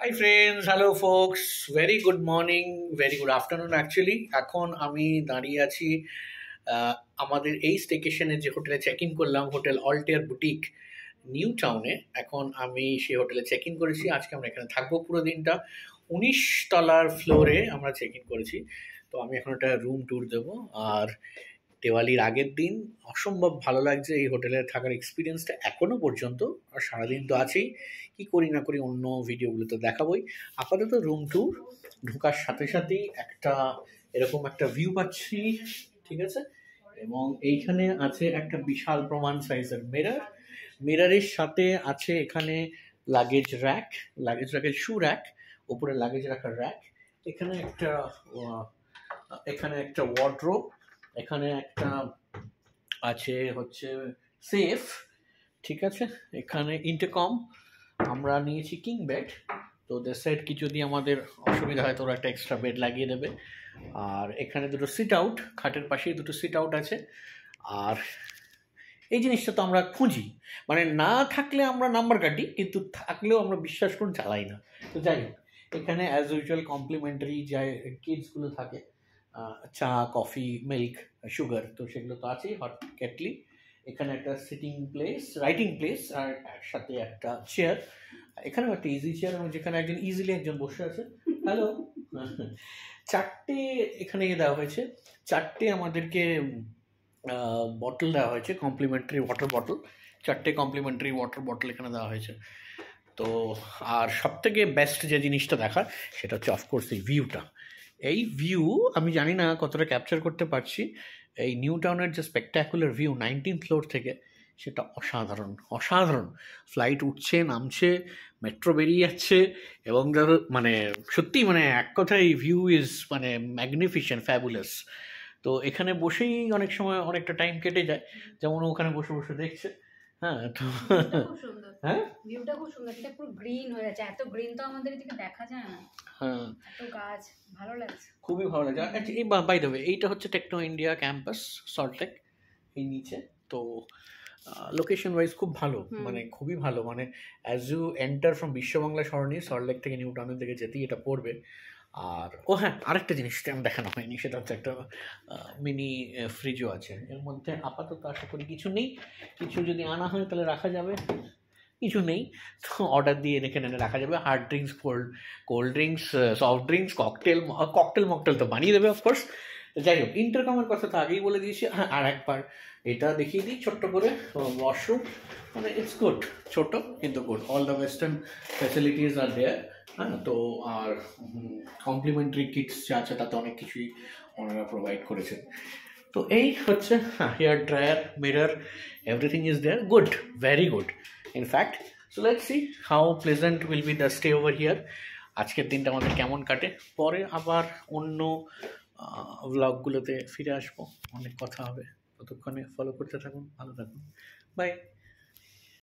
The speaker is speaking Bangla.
High friends, hello folks, very good morning, very good afternoon actually. এখন আমি দাঁড়িয়ে আছি আমাদের এই স্টেকেশনে যে হোটেলে চেক ইন করলাম, হোটেল অল্টেয়ার বুটিক নিউ টাউনে। এখন আমি সেই হোটেলে চেক ইন করেছি। আজকে আমরা এখানে থাকবো পুরো দিনটা। 19 তলার ফ্লোরে আমরা চেক ইন করেছি। তো আমি এখন একটা রুম ট্যুর দেবো। আর দেওয়ালির আগের দিন অসম্ভব ভালো লাগছে এই হোটেলে থাকার এক্সপিরিয়েন্সটা এখনো পর্যন্ত। আর সারাদিন তো আছেই, কি করি না করি অন্য ভিডিওগুলো তো দেখাবোই। আপাতত রুম ট্যুর ঢোকার সাথে সাথেই এরকম একটা ভিউ পাচ্ছি, ঠিক আছে। এবং এইখানে আছে একটা বিশাল প্রমাণ সাইজের মিরর। মিররের সাথে আছে এখানে লাগেজ র্যাকের শু র্যাক, উপরে লাগেজ রাখার র্যাক। এখানে একটা ওয়ার্ড্রোব, এখানে একটা আছে হচ্ছে সেফ, ঠিক আছে। এখানে ইন্টারকম, আমরা নিয়েছি কিং বেড। তো ওদের সাইড কি যদি আমাদের অসুবিধা হয় তো ওরা একটা এক্সট্রা বেড লাগিয়ে দেবে। আর এখানে দুটো সিট আউট, খাটের পাশেই দুটো সিট আউট আছে। আর এই জিনিসটা তো আমরা খুঁজি, মানে না থাকলে আমরা নাম্বার কাটি, কিন্তু থাকলেও আমরা বিশ্বাস করুন চালাই না। তো যাই হোক, এখানে অ্যাজ ইউজুয়াল কমপ্লিমেন্টারি যা কিডসগুলো থাকে, চা, কফি, মিল্ক, সুগার, তো সেগুলো তো আছেই। হট কেটলি, এখানে একটা সিটিং প্লেস, রাইটিং প্লেস, আর সাথে একটা চেয়ার। এখানেও একটা ইজি চেয়ার, এবং যেখানে ইজিলি একজন বসে আছে। হ্যালো। চারটে এখানে দেওয়া হয়েছে, চারটে আমাদেরকে বটল দেওয়া হয়েছে, কমপ্লিমেন্টারি ওয়াটার বটল। চারটে কমপ্লিমেন্টারি ওয়াটার বটল এখানে দেওয়া হয়েছে। তো আর সব থেকে বেস্ট যে জিনিসটা দেখার সেটা হচ্ছে অফকোর্স এই ভিউটা। এই ভিউ আমি জানি না কতটা ক্যাপচার করতে পারছি। এই নিউ টাউনের যে স্পেকট্যাকুলার ভিউ 19th ফ্লোর থেকে, সেটা অসাধারণ অসাধারণ। ফ্লাইট উঠছে, নামছে, মেট্রো বেরিয়ে যাচ্ছে, এবং মানে সত্যি মানে এক কথায় ভিউ ইজ মানে ম্যাগনিফিসেন্ট, ফ্যাবুলাস। তো এখানে বসেই অনেক সময় অনেকটা টাইম কেটে যায়, যেমন ওখানে বসে বসে দেখছে। হ্যাঁ, তো খুব সুন্দর, হ্যাঁ ভিউটা খুব সুন্দর, এটা পুরো গ্রিন হয়ে যাচ্ছে। এত গ্রিন তো আমাদের এদিকে দেখা যায় না। হ্যাঁ, এত গাছ, ভালো লাগছে, খুবই ভালো লাগে। আচ্ছা, এই বাই দ্য ওয়ে, এইটা হচ্ছে টেকনো ইন্ডিয়া ক্যাম্পাস, সল্টলেক, এই নিচে। তো লোকেশন ওয়াইজ খুব ভালো, মানে খুবই ভালো। মানে as you enter from Biswa Bangla সরণি, সল্টলেক থেকে নিউ টাউনের দিকে যেতেই এটা পড়বে। আর হ্যাঁ, আরেকটা জিনিস আমি দেখানো হয়নি, সেটা হচ্ছে একটা মিনি ফ্রিজও আছে এর মধ্যে। আপাতত আশা করি কিছু নেই, কিছু যদি আনা হয় তাহলে রাখা যাবে, কিছু নেই তো অর্ডার দিয়ে এখানে এনে রাখা যাবে। Hard drinks, cold drinks, soft drinks, mocktail তো বানিয়ে দেবে অফকোর্স। যাই হোক, ইন্টারকমের কথা তো আগেই বলে দিয়েছি। হ্যাঁ, আর একবার এটা দেখিয়ে দিই ছোট্ট করে। ওয়াশরুম, মানে ইটস গুড, ছোট কিন্তু good. All the western facilities are there. হ্যাঁ, তো আর কমপ্লিমেন্টারি কিটস যা আছে তাতে অনেক কিছুই ওনারা প্রোভাইড করেছেন। তো এই হচ্ছে hair dryer, mirror, everything is there, good, very good in fact. So let's see how pleasant will be the stay over here. আজকের দিনটা আমাদের কেমন কাটে, পরে আবার অন্য ভ্লগগুলোতে ফিরে আসবো, অনেক কথা হবে। ততক্ষণে ফলো করতে থাকুন, ভালো থাকুন, বাই।